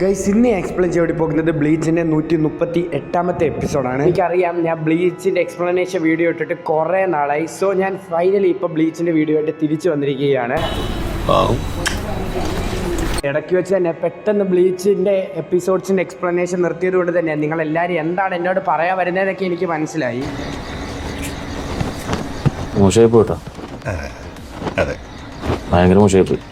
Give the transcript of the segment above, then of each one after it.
Guys ഇന്ന് explain ചെയ്ത് പോകുന്നത് ബ്ലീച്ചിൻ്റെ 138ാമത്തെ എപ്പിസോഡാണ്. എനിക്കറിയാം ഞാൻ ബ്ലീച്ചിൻ്റെ എക്സ്പ്ലനേഷൻ വീഡിയോ ഇട്ടിട്ട് കുറേ നാളായി. സോ ഞാൻ ഫൈനലി ഇപ്പോൾ ബ്ലീച്ചിൻ്റെ വീഡിയോ ആയിട്ട് തിരിച്ചു വന്നിരിക്കുകയാണ്. ഇടയ്ക്ക് വെച്ച് തന്നെ പെട്ടെന്ന് ബ്ലീച്ചിൻ്റെ എപ്പിസോഡ്സിൻ്റെ എക്സ്പ്ലനേഷൻ നിർത്തിയത് കൊണ്ട് തന്നെ നിങ്ങളെല്ലാവരും എന്താണ് എന്നോട് പറയാൻ വരുന്നതെന്നൊക്കെ എനിക്ക് മനസ്സിലായി. മോശമായി പോയിട്ടോ, ഭയങ്കര മോശമായി പോയി.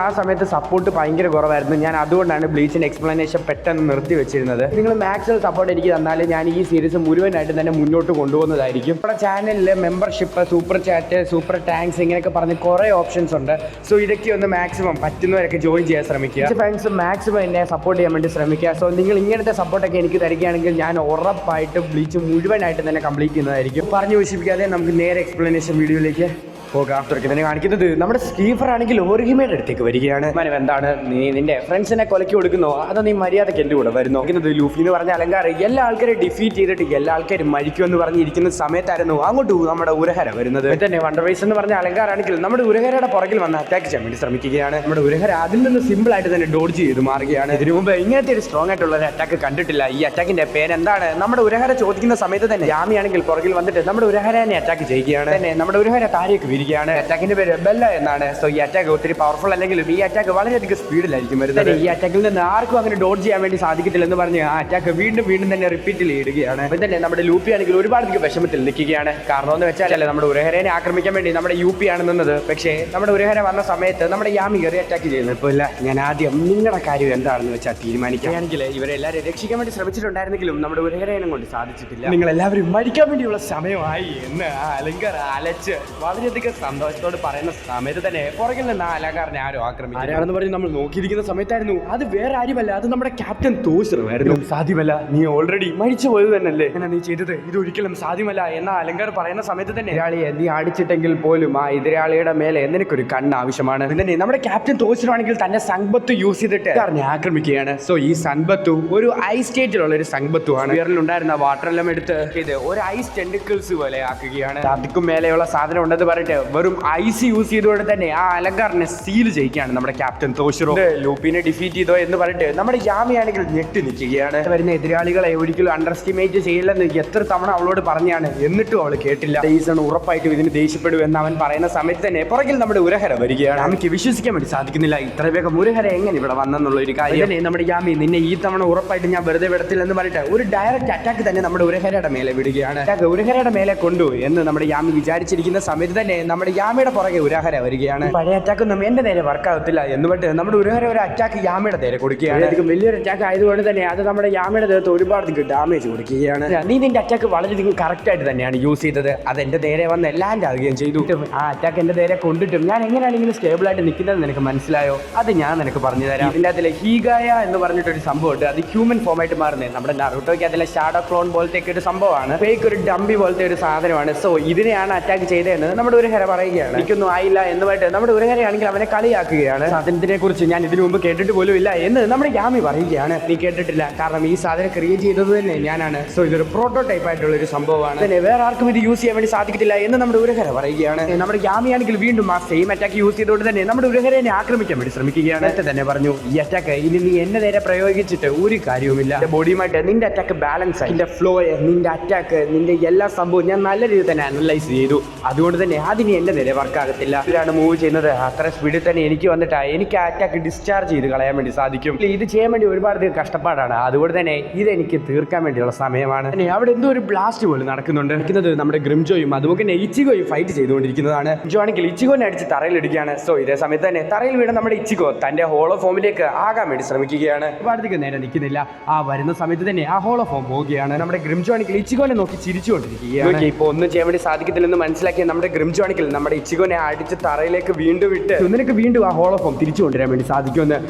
ആ സമയത്ത് സപ്പോർട്ട് ഭയങ്കര കുറവായിരുന്നു. ഞാൻ അതുകൊണ്ടാണ് ബ്ലീച്ചിൻ്റെ എക്സ്പ്ലനേഷൻ പെട്ടെന്ന് നിർത്തി വെച്ചിരുന്നത്. നിങ്ങൾ മാക്സിമം സപ്പോർട്ട് എനിക്ക് തന്നാൽ ഞാൻ ഈ സീരീസ് മുഴുവനായിട്ട് തന്നെ മുന്നോട്ട് കൊണ്ടുപോകുന്നതായിരിക്കും. നമ്മുടെ ചാനലിൽ membership, super chat, super tanks ഇങ്ങനെയൊക്കെ പറഞ്ഞ് കുറേ ഓപ്ഷൻസ് ഉണ്ട്. സോ ഇതൊക്കെ ഒന്ന് മാക്സിമം പറ്റുന്നവരൊക്കെ ജോയിൻ ചെയ്യാൻ ശ്രമിക്കുക. ഫാൻസ് മാക്സിമം എന്നെ സപ്പോർട്ട് ചെയ്യാൻ വേണ്ടി ശ്രമിക്കുക. സോ നിങ്ങൾ ഇങ്ങനത്തെ സപ്പോർട്ടൊക്കെ എനിക്ക് തരികയാണെങ്കിൽ ഞാൻ ഉറപ്പായിട്ടും ബ്ലീച്ച് മുഴുവനായിട്ട് തന്നെ കംപ്ലീറ്റ് ചെയ്യുന്നതായിരിക്കും. പറഞ്ഞു വിശ്വസിക്കാതെ നമുക്ക് നേരെ എക്സ്പ്ലനേഷൻ വീഡിയോയിലേക്ക് പോകാം. തന്നെ കാണിക്കുന്നത് നമ്മുടെ സ്കീഫർ ആണെങ്കിൽ ഓറിഹിമയുടെ അടുത്തേക്ക് വരികയാണ്. മനവ് എന്താണ്, നീ നിന്റെ ഫ്രണ്ട്സിനെ കൊലക്കി കൊടുക്കുന്നോ അതോ നീ മര്യാദയ്ക്ക് എൻ്റെ കൂടെ വരുന്നു? ലൂഫി എന്ന് പറഞ്ഞ അലങ്കാർ എല്ലാ ആൾക്കാരെ ഡിഫീറ്റ് ചെയ്തിട്ട് എല്ലാ ആൾക്കാരും മരിക്കുമെന്ന് പറഞ്ഞിരിക്കുന്ന സമയത്തായിരുന്നു അങ്ങോട്ട് നമ്മുടെ ഉരഹര വരുന്നത്. തന്നെ വണ്ടർവൈസ് എന്ന് പറഞ്ഞ അലങ്കാരാണെങ്കിൽ നമ്മുടെ ഉരഹരയുടെ പുറകിൽ വന്ന് അറ്റാക്ക് ചെയ്യാൻ വേണ്ടി ശ്രമിക്കുകയാണ്. നമ്മുടെ ഉരഹര അതിൽ നിന്ന് സിമ്പിൾ ആയിട്ട് തന്നെ ഡോഡ്ജ് ചെയ്ത് മാറുകയാണ്. ഇതിനു മുമ്പ് ഇങ്ങനത്തെ ഒരു സ്ട്രോങ് ആയിട്ടുള്ള ഒരു അറ്റാക്ക് കണ്ടിട്ടില്ല. ഈ അറ്റാക്കിന്റെ പേരെന്താണ്? നമ്മുടെ ഉരഹര ചോദിക്കുന്ന സമയത്ത് തന്നെ യാമിയാണെങ്കിൽ പുറകിൽ വന്നിട്ട് നമ്മുടെ ഉരഹരനെ അറ്റാക്ക് ചെയ്യുകയാണ്. തന്നെ നമ്മുടെ ഉരഹര താഴേക്ക് വീഴുകയാണ്. അറ്റാക്കിന്റെ പേര് ബെല്ല എന്നാണ്. സോ ഈ അറ്റാക്ക് ഒത്തിരി പവർഫുൾ അല്ലെങ്കിലും ഈ അറ്റാക്ക് വളരെയധികം സ്പീഡിലായിരിക്കും വരുന്നത്. ഈ അറ്റാക്കിൽ നിന്ന് ആർക്കും അങ്ങനെ ഡോഡ്ജ് ചെയ്യാൻ വേണ്ടി സാധിക്കത്തില്ലെന്ന് പറഞ്ഞ് ആ അറ്റാക്ക് വീണ്ടും വീണ്ടും തന്നെ റിപ്പീറ്റ് ചെയ്യുകയാണ്. അപ്പം തന്നെ നമ്മുടെ ലൂപ്പി ആണെങ്കിൽ ഒരുപാട് വിഷമത്തിൽ നിൽക്കുകയാണ്. കാരണം എന്ന് വെച്ചാൽ നമ്മുടെ ഉരഹരനെ ആക്രമിക്കാൻ വേണ്ടി നമ്മുടെ യൂപ്പി ആണ് നിന്നത്. പക്ഷേ നമ്മുടെ ഉരഹര വന്ന സമയത്ത് നമ്മുടെ യാമി കയറി അറ്റാക്ക് ചെയ്യുന്നത്. ഇപ്പോൾ ഇല്ല, ഞാൻ ആദ്യം നിങ്ങളുടെ കാര്യം എന്താണെന്ന് വെച്ചാൽ തീരുമാനിക്കുകയാണെങ്കിൽ ഇവരെല്ലാവരും രക്ഷിക്കാൻ വേണ്ടി ശ്രമിച്ചിട്ടുണ്ടായിരുന്നെങ്കിലും നമ്മുടെ ഉരഹരനെ കൊണ്ട് സാധിച്ചിട്ടില്ല. നിങ്ങൾ എല്ലാവരും മരിക്കാൻ വേണ്ടിയുള്ള സമയമായി എന്ന് ആ അലങ്കാർ അലച്ച് വളരെയധികം സന്തോഷത്തോട് പറയുന്ന സമയത്ത് തന്നെ പുറകിൽ നിന്ന് ആ അലങ്കാരനെ ആരും ആക്രമിക്കും. ആരാണെന്ന് പറഞ്ഞ് നമ്മൾ നോക്കിയിരിക്കുന്ന സമയത്തായിരുന്നു അത് വേറെ ആരുമല്ല, അത് നമ്മുടെ ക്യാപ്റ്റൻ തോഷറുമായിരുന്നു. സാധ്യമല്ല, നീ ഓൾറെഡി മരിച്ചു പോയത് തന്നെയല്ലേ, എന്നാ നീ ചെയ്തത്? ഇത് ഒരിക്കലും സാധ്യമല്ല എന്ന അലങ്കാർ പറയുന്ന സമയത്ത് തന്നെ എതിരാളിയെ നീ അടിച്ചിട്ടെങ്കിൽ പോലും ആ എതിരാളിയുടെ മേലെ നിനക്കൊരു കണ്ണ് ആവശ്യമാണ്. പിന്നെ നമ്മുടെ ക്യാപ്റ്റൻ തോഷറാണെങ്കിൽ തന്റെ സങ്ബത്ത് യൂസ് ചെയ്തിട്ട് ആക്രമിക്കുകയാണ്. സോ ഈ സങ്ബത്തു ഒരു ഐസ് സ്റ്റേറ്റിലുള്ള ഒരു സങ്ബത്തു ആണ്. ഉണ്ടായിരുന്ന വാട്ടർ എല്ലാം എടുത്ത് ഇത് ഒരു ഐസ് ടെൻഡിക്കിൾസ് പോലെ ആക്കുകയാണ്. അതിക്കും മേലെയുള്ള സാധനം ഉണ്ടെന്ന് പറഞ്ഞിട്ട് വെറും ഐസ് യൂസ് ചെയ്തുകൊണ്ട് തന്നെ ആ അലങ്കാരനെ സീൽ ചെയ്യുകയാണ് നമ്മുടെ ക്യാപ്റ്റൻ തോഷിറോ. ലൂപ്പിനെ ഡിഫീറ്റ് ചെയ്തോ എന്ന് പറഞ്ഞിട്ട് നമ്മുടെ യാമിയാണെങ്കിൽ ഞെട്ടി നിൽക്കുകയാണ്. വരുന്ന എതിരാളികളെ ഒരിക്കലും അണ്ടർ എസ്റ്റിമേറ്റ് ചെയ്യില്ലെന്ന് എത്ര തവണ അവളോട് പറഞ്ഞാണ്, എന്നിട്ടും അവൾ കേട്ടില്ല. സീസൺ ഉറപ്പായിട്ടും ഇതിന് ദേഷ്യപ്പെടും എന്ന് അവൻ പറയുന്ന സമയത്ത് തന്നെ പുറകിൽ നമ്മുടെ ഉരഹര വരികയാണ്. നമുക്ക് വിശ്വസിക്കാൻ വേണ്ടി സാധിക്കുന്നില്ല ഇത്ര വേഗം ഉരഹര എങ്ങനെ ഇവിടെ വന്നെന്നുള്ള ഒരു കാര്യം. നമ്മുടെ യാമി നിന്നെ ഈ തവണ ഉറപ്പായിട്ട് ഞാൻ വെറുതെ വിടത്തില്ലെന്ന് പറഞ്ഞിട്ട് ഒരു ഡയറക്റ്റ് അറ്റാക്ക് തന്നെ നമ്മുടെ ഉരഹരയുടെ മേലെ വിടുകയാണ്. ഉരഹരയുടെ മേലെ കൊണ്ടു എന്ന് നമ്മുടെ യാമി വിചാരിച്ചിരിക്കുന്ന സമയത്ത് തന്നെ നമ്മുടെ യാമിയുടെ പുറകെ ഉരഹര വരികയാണ്. പഴയ അറ്റാക്കൊന്നും എന്റെ നേരെ വർക്കാകത്തില്ല എന്ന് പറഞ്ഞിട്ട് നമ്മുടെ ഉരഹര ഒരു അറ്റാക്ക് യാമിയുടെ നേരെ കൊടുക്കുകയാണ്. അധികം വലിയൊരു അറ്റാക്ക് ആയതുകൊണ്ട് തന്നെ അത് നമ്മുടെ യാമിയുടെ ദേഹത്ത് ഒരുപാട് ഡാമേജ് കൊടുക്കുകയാണ്. നീ നിന്റെ അറ്റാക്ക് വളരെയധികം കറക്റ്റ് ആയിട്ട് തന്നെയാണ് യൂസ് ചെയ്തത്. അത് എന്റെ നേരെ വന്ന് ലാൻഡ് ആകുകയും ചെയ്തു. ആ അറ്റാക്ക് എന്റെ നേരെ കൊണ്ടിട്ടും ഞാൻ എങ്ങനെയാണെങ്കിലും സ്റ്റേബിൾ ആയിട്ട് നിൽക്കുന്നത് നിനക്ക് മനസ്സിലായോ? അത് ഞാൻ നിനക്ക് പറഞ്ഞു തരാം. ഇതിന്റെ അതിലെ ഹീഗായ എന്ന് പറഞ്ഞിട്ടൊരു സംഭവമുണ്ട്. അത് ഹ്യൂമൻ ഫോം ആയിട്ട് മാറുന്നത്. നമ്മുടെ നറുട്ടോയ്ക്ക് അതിലെ ഷാഡോ ക്ലോൺ പോലത്തെ ഒരു സംഭവമാണ്. ഫേക്ക് ഒരു ഡംബി പോലത്തെ ഒരു സാധനമാണ്. സോ ഇതിനെയാണ് അറ്റാക്ക് ചെയ്തതെന്ന് നമ്മുടെ ഉരഹര പറയുകയാണ്. എനിക്കൊന്നും ആയില്ല എന്ന് പറഞ്ഞിട്ട് നമ്മുടെ ഉരഹരയാണെങ്കിൽ അവനെ കളിയാക്കുകയാണ്. സാധനത്തിനെ കുറിച്ച് ഞാൻ ഇതിനു മുമ്പ് കേട്ടിട്ട് പോലും ഇല്ല എന്ന് നമ്മുടെ യാമി പറയുകയാണ്. നീ കേട്ടിട്ടില്ല, കാരണം ഈ സാധനം ക്രിയേറ്റ് ചെയ്തത് തന്നെ ഞാനാണ്. സോ ഇതൊരു പ്രോട്ടോടൈപ്പ് ആയിട്ടുള്ള ഒരു സംഭവമാണ്. പിന്നെ വേറെ ആർക്കും ഇത് യൂസ് ചെയ്യാൻ വേണ്ടി സാധിക്കത്തില്ല എന്ന് നമ്മുടെ ഉരഹര പറയുകയാണ്. നമ്മുടെ യാമിയാണെങ്കിൽ വീണ്ടും ആ സെയിം അറ്റാക്ക് യൂസ് ചെയ്തുകൊണ്ട് തന്നെ നമ്മുടെ ഉരഹരനെ ആക്രമിക്കാൻ വേണ്ടി ശ്രമിക്കുകയാണ്. തന്നെ പറഞ്ഞു, ഈ അറ്റാക്ക് ഇനി നീ എന്നെ നേരെ പ്രയോഗിച്ചിട്ട് ഒരു കാര്യവുമില്ല. എന്റെ ബോഡിയുമായിട്ട് നിന്റെ അറ്റാക്ക് ബാലൻസ് ആയി. നിന്റെ ഫ്ലോ, നിന്റെ അറ്റാക്ക്, നിന്റെ എല്ലാ സംഭവവും ഞാൻ നല്ല രീതിയിൽ തന്നെ അനലൈസ് ചെയ്തു. അതുകൊണ്ട് തന്നെ അതിന് എന്റെ നേരെ വർക്കാകത്തില്ല. ഇതിലാണ് മൂവ് ചെയ്യുന്നത്. അത്ര സ്പീഡിൽ തന്നെ എനിക്ക് വന്നിട്ട് എനിക്ക് അറ്റാക്ക് ഡിസ്ചാർജ് ചെയ്ത് കളയാൻ വേണ്ടി സാധിക്കും. ഇത് ചെയ്യാൻ വേണ്ടി ഒരുപാട് കഷ്ടപ്പാടാണ്. അതുകൊണ്ട് തന്നെ ഇതെനിക്ക് തീർക്കാൻ വേണ്ടിയുള്ള സമയമാണ്. അവിടെ എന്തോ ഒരു ബ്ലാസ്റ്റ് പോലും നടക്കുന്നുണ്ട്. നമ്മുടെ ഗ്രിംജോയും അതുപോലെ തന്നെ ഇച്ചിഗോയും ഫൈറ്റ് ചെയ്തുകൊണ്ടിരിക്കുന്നതാണ്. ഇച്ചിഗോ ആണെങ്കിൽ ഇച്ചിഗോനെ അടിച്ച് തറയിലിടുകയാണ്. സോ ഇതേ സമയത്ത് തന്നെ തറയിൽ വീണ നമ്മുടെ ഇച്ചിഗോ തന്റെ ഹോളോ ഫോമിലേക്ക് ആകാൻ വേണ്ടി ശ്രമിക്കുകയാണ്. ഒരുപാടത്തേക്ക് നേരെ നിൽക്കുന്നില്ല. ആ വരുന്ന സമയത്ത് തന്നെ ആ ഹോളോ ഫോം പോവുകയാണ്. നമ്മുടെ ഗ്രിംജോ ആണെങ്കിൽ ഇച്ചിഗോനെ നോക്കി ചിരിച്ചുകൊണ്ടിരിക്കുകയാണ്. ഇപ്പൊ ഒന്നും ചെയ്യാൻ വേണ്ടി സാധിക്കത്തില്ലെന്ന് മനസ്സിലാക്കിയ നമ്മുടെ ഗ്രിംജോ ആണെങ്കിൽ നമ്മുടെ ഇച്ചിഗോനെ അടിച്ച് തറയിലേക്ക് വീണ്ടും വിട്ട് നിനക്ക് വീണ്ടും ആ ഹോളോ ഫോം തിരിച്ചു കൊണ്ടുവരാൻ വേണ്ടി സാധിക്കുമെന്ന്.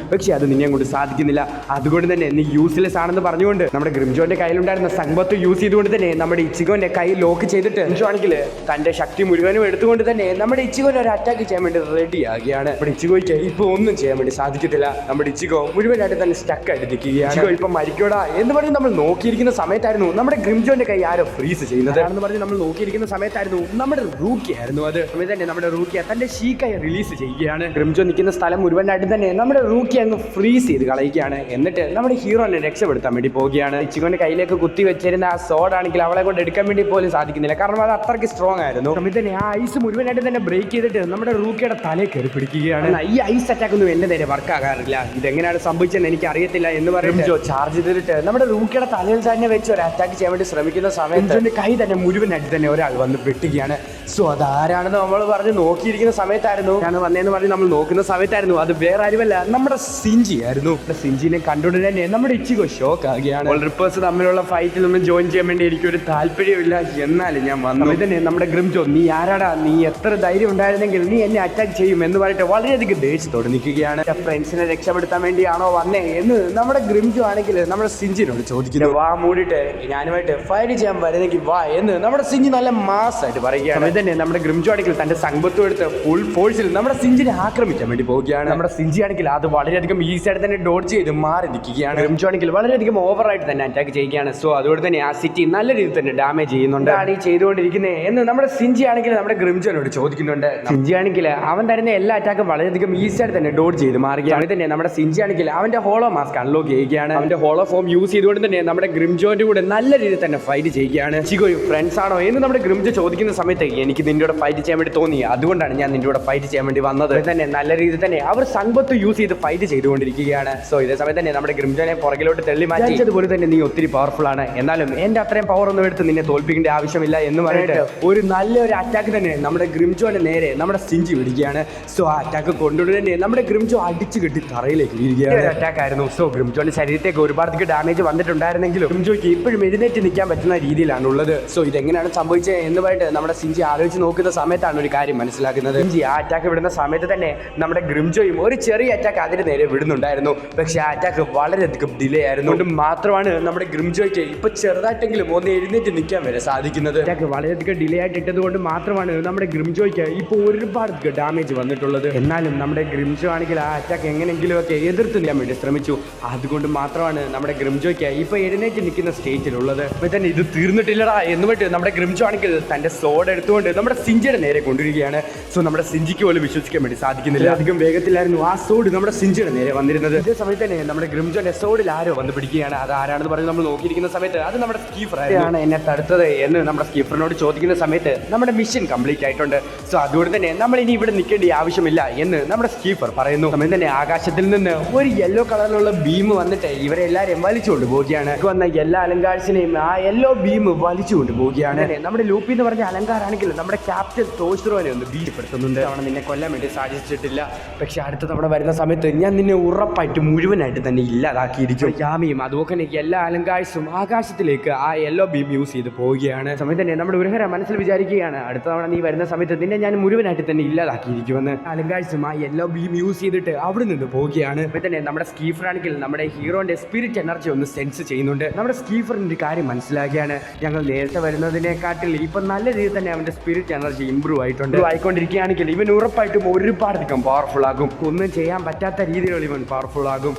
പക്ഷെ അത് നിന്നെ കൊണ്ട് സാധിക്കുന്നില്ല. അതുകൊണ്ട് തന്നെ നീ യൂസ്ലെസ് ആണെന്ന് പറഞ്ഞുകൊണ്ട് നമ്മുടെ ഗ്രിംജോന്റെ കയ്യിലുണ്ടായിരുന്ന സമ്പത്ത് യൂസ് ചെയ്തുകൊണ്ട് തന്നെ നമ്മുടെ ഇച്ചിഗോന്റെ കൈ ലോക്ക് ചെയ്തിട്ട് ഗ്രിംജോ ആണെങ്കിൽ തന്റെ ശക്തി മുഴുവനും എടുത്തുകൊണ്ട് തന്നെ നമ്മുടെ ഇച്ചിഗോനെ ഒരു അറ്റാക്ക് ചെയ്യാൻ വേണ്ടി റെഡി ആകുകയാണ്. നമ്മുടെ ഇച്ചിഗോയ്ക്ക് ഇപ്പൊ ഒന്നും ചെയ്യാൻ വേണ്ടി സാധിക്കത്തില്ല. നമ്മുടെ ഇച്ചിഗോ മുഴുവനായിട്ട് തന്നെ സ്റ്റക്ക് ആയിട്ട് നിൽക്കുകയാണ്. ഇപ്പൊ മരിക്കോടാ എന്ന് പറഞ്ഞ് നമ്മൾ നോക്കിയിരിക്കുന്ന സമയത്തായിരുന്നു നമ്മുടെ ഗ്രിംജോന്റെ കൈ ആരോ ഫ്രീസ് ചെയ്യുന്നത്. ആണെന്ന് പറഞ്ഞ് നമ്മൾ നോക്കിയിരിക്കുന്ന സമയത്തായിരുന്നു നമ്മുടെ റൂക്കി ആയിരുന്നു അത്. 20 സമയത്ത് തന്നെ നമ്മുടെ റൂക്കിയ തന്റെ ഷീക്കായി റിലീസ് ചെയ്യുകയാണ്. ഗ്രിംജോ നിൽക്കുന്ന സ്ഥലം മുഴുവനായിട്ട് തന്നെ നമ്മുടെ റൂക്കി അങ്ങ് ഫ്രീസ് ചെയ്ത് കളയുകയാണ്. എന്നിട്ട് നമ്മുടെ ഹീറോനെ രക്ഷപ്പെടുത്താൻ വേണ്ടി പോവുകയാണ്. ഇച്ചിഗോന്റെ കയ്യിലേക്ക് കുത്തി വെച്ചിരുന്ന ആ സോഡാണെങ്കിൽ അവളെ കൊണ്ട് എടുക്കാൻ വേണ്ടി പോലും സാധിക്കുന്നില്ല, കാരണം അത് അത്രയ്ക്ക് സ്ട്രോങ് ആയിരുന്നു. സമയത്ത് തന്നെ ആ ഐസ് മുഴുവനായിട്ട് തന്നെ ബ്രേക്ക് ചെയ്തിട്ട് നമ്മുടെ റൂക്കിയുടെ തലയിൽ കയറി പിടിക്കുകയാണ്. ഈ ഐസ് അറ്റാക്ക് ഒന്നും എന്റെ നേരെ വർക്ക് ആകാറില്ല, ഇതെങ്ങനെയാണ് സംഭവിച്ചതെന്ന് എനിക്ക് അറിയത്തില്ല എന്ന് പറയുമ്പോൾ ചാർജ് ചെയ്തിട്ട് നമ്മുടെ റൂക്കിയുടെ തലയിൽ തന്നെ വെച്ച് ഒരു അറ്റാക്ക് ചെയ്യാൻ വേണ്ടി ശ്രമിക്കുന്ന സമയത്ത് കൈ തന്നെ മുഴുവനായിട്ട് തന്നെ ഒരാൾ വന്ന് വെട്ടുകയാണ്. സോ അതാരാണെന്ന് നമ്മൾ പറഞ്ഞ് നോക്കിയിരിക്കുന്ന സമയത്തായിരുന്നു, ഞാൻ വന്നേന്ന് പറഞ്ഞ് നമ്മൾ നോക്കുന്ന സമയത്തായിരുന്നു, അത് വേറെ ആരുമല്ല നമ്മുടെ സിഞ്ചി ആയിരുന്നു. സിഞ്ചിനെ കണ്ടുകൊണ്ട് തന്നെ നമ്മുടെ ഇച്ചിഗോ ഷോക്ക് ആകുകയാണ്. റിപ്പേഴ്സ് തമ്മിലുള്ള ഫൈറ്റിൽ നമ്മൾ ജോയിൻ ചെയ്യാൻ വേണ്ടി എനിക്കൊരു താല്പര്യമില്ല, എന്നാലും ഞാൻ വന്നു. തന്നെ നമ്മുടെ ഗ്രിംജോ, നീ ആരാടാ, നീ എത്ര ധൈര്യം ഉണ്ടായിരുന്നെങ്കിൽ നീ എന്നെ അറ്റാക്ക് ചെയ്യും എന്ന് പറഞ്ഞിട്ട് വളരെയധികം ദേഷ്യത്തോടെ നിൽക്കുകയാണ്. ഫ്രണ്ട്സിനെ രക്ഷപ്പെടുത്താൻ വേണ്ടിയാണോ വന്നേ എന്ന് നമ്മുടെ ഗ്രിംജോ ആണെങ്കിൽ നമ്മുടെ സിഞ്ചിനോട് ചോദിക്കുന്നു. വാ മൂടിയിട്ട് ഞാനുമായിട്ട് ഫൈറ്റ് ചെയ്യാൻ വരുന്നെങ്കിൽ വാ എന്ന് നമ്മുടെ സിഞ്ചി നല്ല മാസായിട്ട് പറയുകയാണ്. തന്നെ നമ്മുടെ ഗ്രിംജോ ആണെങ്കിൽ തന്റെ സംഘത്തും എടുത്ത് ഫുൾ ഫോഴ്സിൽ നമ്മുടെ സിഞ്ചിനെ ആക്രമിക്കാൻ വേണ്ടി പോവുകയാണ്. നമ്മുടെ സിഞ്ചി ആണെങ്കിൽ അത് വളരെയധികം ഈസി ആയിട്ട് തന്നെ ഡോഡ്ജ് ചെയ്ത് മാറി നിൽക്കുകയാണ്. ഗ്രിംജോ ആണെങ്കിൽ വളരെയധികം ഓവറായിട്ട് തന്നെ അറ്റാക്ക് ചെയ്യുകയാണ്. സോ അതുകൊണ്ട് തന്നെ ആ സിറ്റി നല്ല രീതിയിൽ തന്നെ ഡാമേജ് ചെയ്യുന്നുണ്ട്. ആണ് ഈ ചെയ്തുകൊണ്ടിരിക്കുന്നത് എന്ന് നമ്മുടെ സിഞ്ചി ആണെങ്കിൽ നമ്മുടെ ഗ്രിംജോനോട് ചോദിക്കുന്നുണ്ട്. സിഞ്ചി ആണെങ്കിൽ അവൻ തരുന്ന എല്ലാ അറ്റാക്കും വളരെയധികം ഈസി ആയിട്ട് തന്നെ ഡോഡ്ജ് ചെയ്ത് മാറുകയാണ്. തന്നെ നമ്മുടെ സിഞ്ചി ആണെങ്കിൽ അവന്റെ ഹോളോ മാസ്ക് അൺലോക്ക് ചെയ്യുകയാണ്. അവന്റെ ഹോളോ ഫോം യൂസ് ചെയ്തുകൊണ്ട് തന്നെ നമ്മുടെ ഗ്രിംജോന്റെ കൂടെ നല്ല രീതിയിൽ തന്നെ ഫൈറ്റ് ചെയ്യുകയാണ്. ചിഗോയും ഫ്രണ്ട്സ് ആണോ എന്ന് നമ്മുടെ ഗ്രിംജോ ചോദിക്കുന്ന സമയത്ത് എനിക്ക് നിന്റെ കൂടെ ഫൈറ്റ് ചെയ്യാൻ വേണ്ടി തോന്നി, അതുകൊണ്ടാണ് ഞാൻ നിന്റെ കൂടെ ഫൈറ്റ് ചെയ്യാൻ വേണ്ടി വന്നത്. തന്നെ നല്ല രീതിയിൽ തന്നെ അവർ സംഘത്ത് യൂസ് ചെയ്ത് ഫൈറ്റ് ചെയ്തുകൊണ്ടിരിക്കുകയാണ്. സോ ഇതേ സമയത്ത് തന്നെ നമ്മുടെ ഗ്രിംജോനെ പുറകിലോട്ട് തള്ളി മാറ്റി, അതുപോലെ തന്നെ നീ ഒത്തിരി പവർഫുൾ ആണ്, എന്നാലും എന്റെ അത്രയും പവർ ഒന്നും എടുത്ത് നിന്നെ തോൽപ്പിക്കേണ്ട ആവശ്യമില്ല എന്ന് പറഞ്ഞിട്ട് ഒരു നല്ലൊരു അറ്റാക്ക് തന്നെ നമ്മുടെ ഗ്രിംജോന്റെ നേരെ നമ്മുടെ സിഞ്ചി വിടുകയാണ്. സോ ആ അറ്റാക്ക് കൊണ്ടുകൊണ്ട് തന്നെ നമ്മുടെ ഗ്രിംജോ അടിച്ചു കെട്ടി തറയിലേക്ക് വീഴുകയാണ്. അറ്റാക്ക് ആയിരുന്നു. സോ ഗ്രിംജോന്റെ ശരീരത്തേക്ക് ഒരുപാട് ഡാമേജ് വന്നിട്ടുണ്ടായിരുന്നെങ്കിലും ഗ്രിംജോയ്ക്ക് ഇപ്പോഴും എഴുന്നേറ്റ് നിൽക്കാൻ പറ്റുന്ന രീതിയിലാണ് ഉള്ളത്. സോ ഇതെങ്ങനെയാണ് സംഭവിച്ചത് എന്ന് പറഞ്ഞിട്ട് നമ്മുടെ സിഞ്ചി ആലോചിച്ച് നോക്കുന്ന സമയത്താണ് ഒരു കാര്യം മനസ്സിലാക്കുന്നത്. സിഞ്ചി ആ അറ്റാക്ക് വിടുന്ന സമയത്ത് തന്നെ നമ്മുടെ ഗ്രിംജോയും ഒരു ചെറിയ അറ്റാക്ക് അതിന് നേരെ വിടുന്നുണ്ടായിരുന്നു. പക്ഷെ ആ അറ്റാക്ക് വളരെയധികം ഡിലേ ആയിരുന്നു. അതുകൊണ്ട് മാത്രമാണ് നമ്മുടെ ഗ്രിംജോയ്ക്ക് ഇപ്പൊ ചെറുതായിട്ടെങ്കിലും ഒന്ന് എഴുന്നേറ്റ് നിൽക്കാൻ വരെ സാധിക്കുന്നത്. അറ്റാക്ക് വളരെയധികം ഡിലേ ആയിട്ട് ഇട്ടത് കൊണ്ട് മാത്രമാണ് നമ്മുടെ ഗ്രിംജോയ്ക്ക് ഇപ്പോൾ ഒരുപാട് ഡാമേജ് വന്നിട്ടുള്ളത്. എന്നാലും നമ്മുടെ ഗ്രിംജോ ആണെങ്കിൽ ആ അറ്റാക്ക് എങ്ങനെയെങ്കിലും ഒക്കെ എതിർത്ത് നിൽക്കാൻ വേണ്ടി ശ്രമിച്ചു. അതുകൊണ്ട് മാത്രമാണ് നമ്മുടെ ഗ്രിംജോയ്ക്ക് ഇപ്പൊ എഴുന്നേറ്റ് നിൽക്കുന്ന സ്റ്റേജിലുള്ളത്. ഇപ്പൊ തന്നെ ഇത് തീർന്നിട്ടില്ലടാ എന്ന് പറഞ്ഞിട്ട് നമ്മുടെ ഗ്രിംജോ ആണെങ്കിൽ തന്റെ സോഡ് എടുത്തുകൊണ്ട് നമ്മുടെ സിഞ്ചിയുടെ നേരെ കൊണ്ടുവരികയാണ്. സോ നമ്മുടെ സിഞ്ചിക്ക് പോലും വിശ്വസിക്കാൻ വേണ്ടി സാധിക്കുന്നില്ല, അധികം വേഗത്തിലായിരുന്നു ആ സോഡ് നമ്മുടെ സിഞ്ചിയുടെ നേരെ വന്നിരുന്നത്. ഇതേ സമയത്ത് തന്നെ നമ്മുടെ ഗ്രിംജോന്റെ സോഡിൽ ആരോ വന്ന് പിടിക്കുകയാണ്. അത് ആരാണെന്ന് പറഞ്ഞ് നമ്മൾ നോക്കിയിരിക്കുന്ന സമയത്ത് അത് നമ്മുടെ സ്കീഫർ ആണ് എന്നെ തടുത്തത് എന്ന് നമ്മുടെ സ്കീഫറിനോട് ചോദിക്കുന്ന സമയത്ത് നമ്മുടെ മിഷൻ കംപ്ലീറ്റ് ആയിട്ടുണ്ട്. സോ അതുകൊണ്ട് തന്നെ നമ്മൾ ഇനി ഇവിടെ നിൽക്കേണ്ട ആവശ്യമില്ല എന്ന് നമ്മുടെ സ്കീഫർ പറയുന്നു. സമയത്ത് തന്നെ ആകാശത്തിൽ നിന്ന് ഒരു യെല്ലോ കളറിലുള്ള ബീം വന്നിട്ട് ഇവരെ എല്ലാവരെയും വലിച്ചുകൊണ്ട് പോവുകയാണ്. വന്ന എല്ലാ അലങ്കാരത്തിനെയും ആ യെല്ലോ ബീം വലിച്ചുകൊണ്ട് പോവുകയാണ്. നമ്മുടെ ലൂപ്പി എന്ന് പറഞ്ഞ അലങ്കാരാണെങ്കിൽ നമ്മുടെ ക്യാപ്റ്റൻ തോസ്ത്രോനെ ഒന്ന് ഭീതിപ്പെടുത്തുന്നുണ്ട്. അവനെ നിന്നെ കൊല്ലാൻ വേണ്ടി സാധിച്ചിട്ടില്ല, പക്ഷെ അടുത്ത തവണ വരുന്ന സമയത്ത് ഞാൻ നിന്നെ ഉറപ്പായിട്ട് മുഴുവനായിട്ട് തന്നെ ഇല്ലാതാക്കിയിരിക്കും. യാമിയും അതുപോലെ എല്ലാ അലങ്കാരസും ആകാശത്തിലേക്ക് ആ യെല്ലോ ബീം യൂസ് ചെയ്ത് പോവുകയാണ്. സമയത്ത് തന്നെ നമ്മുടെ ഉരഹര മനസ്സിൽ വിചാരിക്കുകയാണ്, അടുത്ത തവണ നീ വരുന്ന സമയത്ത് നിന്നെ ഞാൻ മുഴുവനായിട്ട് തന്നെ ഇല്ലാതാക്കിയിരിക്കുമെന്ന്. അലങ്കാരസും ആ യെല്ലോ ബീം യൂസ് ചെയ്തിട്ട് അവിടെ നിന്ന് പോവുകയാണ്. അപ്പോൾ തന്നെ നമ്മുടെ സ്കീഫർ ആണെങ്കിൽ നമ്മുടെ ഹീറോന്റെ സ്പിരിറ്റ് എനർജി ഒന്ന് സെൻസ് ചെയ്യുന്നുണ്ട്. നമ്മുടെ സ്കീഫറിന്റെ കാര്യം മനസ്സിലാക്കിയാണ്, ഞങ്ങൾ നേരത്തെ വരുന്നതിനെക്കാട്ടിൽ ഇപ്പൊ നല്ല രീതിയിൽ തന്നെ അവന്റെ സ്പിരിറ്റ് എനർജി ഇമ്പ്രൂവ് ആയിക്കൊണ്ടിരിക്കുകയാണെങ്കിൽ ഇവൻ ഉറപ്പായിട്ടും ഒരുപാടധികം പവർഫുൾ ആകും. ഒന്നും ചെയ്യാൻ പറ്റാത്ത രീതിയിലുള്ള ഇവൻ പവർഫുൾ ആകും.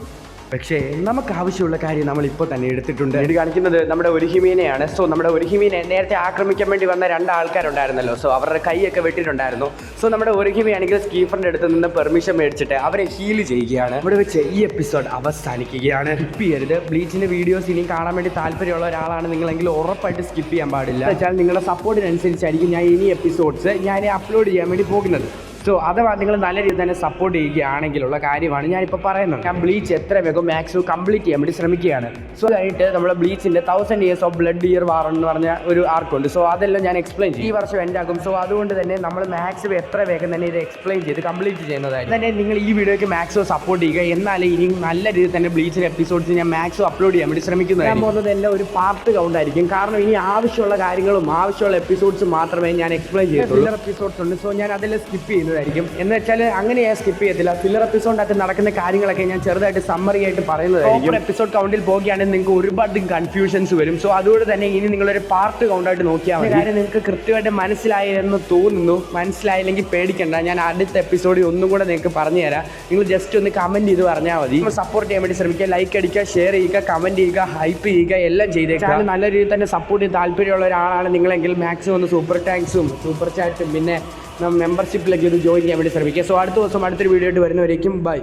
പക്ഷേ നമുക്ക് ആവശ്യമുള്ള കാര്യം നമ്മൾ ഇപ്പോൾ തന്നെ എടുത്തിട്ടുണ്ട്. ഇത് കാണിക്കുന്നത് നമ്മുടെ ഒരിഹിമീനെയാണ്. സോ നമ്മുടെ ഒരിഹിമീനെ നേരത്തെ ആക്രമിക്കാൻ വേണ്ടി വന്ന 2 ആൾക്കാരുണ്ടായിരുന്നല്ലോ. സോ അവരുടെ കൈയൊക്കെ വെട്ടിയിട്ടുണ്ടായിരുന്നു. സോ നമ്മുടെ ഒരിഹിമയാണെങ്കിൽ സ്കീഫറിൻ്റെ അടുത്ത് നിന്ന് പെർമിഷൻ മേടിച്ചിട്ട് അവരെ ഹീൽ ചെയ്യുകയാണ്. ഇവിടെ വെച്ച് ഈ എപ്പിസോഡ് അവസാനിക്കുകയാണ്. സ്കിപ്പ് ചെയ്യരുത്. ബ്ലീച്ചിൻ്റെ വീഡിയോസ് ഇനിയും കാണാൻ വേണ്ടി താല്പര്യമുള്ള ഒരാളാണ് നിങ്ങളെങ്കിൽ ഉറപ്പായിട്ട് സ്കിപ്പ് ചെയ്യാൻ പാടില്ല. വെച്ചാൽ നിങ്ങളുടെ സപ്പോർട്ടിനനുസരിച്ചായിരിക്കും ഞാൻ ഇനി എപ്പിസോഡ്സ് ഞാൻ അപ്ലോഡ് ചെയ്യാൻ വേണ്ടി പോകുന്നത്. സോ അഥവാ നിങ്ങൾ നല്ല രീതിയിൽ തന്നെ സപ്പോർട്ട് ചെയ്യുകയാണെങ്കിലുള്ള കാര്യമാണ് ഞാനിപ്പോൾ പറയുന്നത്. ഞാൻ ബ്ലീച്ച് എത്ര വേഗം മാക്സിമം കംപ്ലീറ്റ് ചെയ്യാൻ വേണ്ടി ശ്രമിക്കുകയാണ്. സോ ആയിട്ട് നമ്മൾ ബ്ലീച്ചിൻ്റെ 1000 years ഓഫ് ബ്ലഡ് ഇയർ വാർ എന്ന് പറഞ്ഞ ഒരു ആർക്കുണ്ട്. സോ അതെല്ലാം ഞാൻ എക്സ്പ്ലെയിൻ ചെയ്യും. ഈ വർഷം എൻ്റെ ആകും. സോ അതുകൊണ്ട് തന്നെ നമ്മൾ മാക്സിമം എത്ര വേഗം തന്നെ ഇത് എക്സ്പ്ലെയിൻ ചെയ്ത് കംപ്ലീറ്റ് ചെയ്യുന്നതായിരിക്കും. തന്നെ നിങ്ങൾ ഈ വീഡിയോയ്ക്ക് മാക്സിമം സപ്പോർട്ട് ചെയ്യുക. എന്നാലേ ഇനി നല്ല രീതിയിൽ തന്നെ ബ്ലീച്ചിൻ്റെ എപ്പിസോഡ്സ് ഞാൻ മാക്സിമം അപ്ലോഡ് ചെയ്യാൻ വേണ്ടി ശ്രമിക്കുന്നത്. ഞാൻ പോകുന്നത് എല്ലാം ഒരു പാർട്ട് കൗണ്ടായിരിക്കും. കാരണം ഇനി ആവശ്യമുള്ള കാര്യങ്ങളും ആവശ്യമുള്ള എപ്പിസോഡ്സ് മാത്രമേ ഞാൻ എക്സ്പ്ലെയിൻ ചെയ്യത്തുള്ളൂ. ഫില്ലർ എപ്പിസോഡ്സ് ഉണ്ട്. സോ ഞാൻ അതെല്ലാം സ്കിപ്പ് ചെയ്യുന്നതായിരിക്കും. എന്ന് വെച്ചാൽ അങ്ങനെ ഞാൻ സ്കിപ്പ് ചെയ്യത്തില്ല. ഫില്ലർ എപ്പിസോഡിനകത്ത് നടക്കുന്ന കാര്യങ്ങളൊക്കെ ഞാൻ ചെറുതായിട്ട് സമ്മറി ആയിട്ട് പറയുന്നതായിരിക്കും. എപ്പിസോഡ് കൗണ്ടിൽ പോകുകയാണെങ്കിൽ നിങ്ങൾക്ക് ഒരുപാട് കൺഫ്യൂഷൻസ് വരും. സോ അതുകൊണ്ട് തന്നെ ഇനി നിങ്ങളൊരു പാർട്ട് കൗണ്ടായിട്ട് നോക്കിയാൽ മതി. കാര്യം നിങ്ങൾക്ക് കൃത്യമായിട്ട് മനസ്സിലായെന്ന് തോന്നുന്നു. മനസ്സിലായില്ലെങ്കിൽ പേടിക്കണ്ട, ഞാൻ അടുത്ത എപ്പിസോഡിൽ ഒന്നും കൂടെ നിങ്ങൾക്ക് പറഞ്ഞു തരാം. നിങ്ങൾ ജസ്റ്റ് ഒന്ന് കമൻറ്റ് ചെയ്ത് പറഞ്ഞാൽ മതി. സപ്പോർട്ട് ചെയ്യാൻ വേണ്ടി ശ്രമിക്കുക. ലൈക്ക് അടിക്കുക, ഷെയർ ചെയ്യുക, കമൻറ്റ് ചെയ്യുക, ഹൈപ്പ് ചെയ്യുക, എല്ലാം ചെയ്തേക്കാം. നല്ല രീതിയിൽ തന്നെ സപ്പോർട്ട് ചെയ്യാൻ താല്പര്യമുള്ള ഒരാളാണ് നിങ്ങളെങ്കിൽ മാക്സിമം ഒന്ന് സൂപ്പർ താങ്ക്സും സൂപ്പർ ചാറ്റും പിന്നെ മെമ്പർഷിപ്പിലേക്ക് ഇത് ജോയിൻ ചെയ്യാൻ വേണ്ടി ശ്രമിക്കുക. സോ അടുത്ത ദിവസം അടുത്തൊരു വീഡിയോ ആയിട്ട് വരുന്നവരേക്കും ബൈ.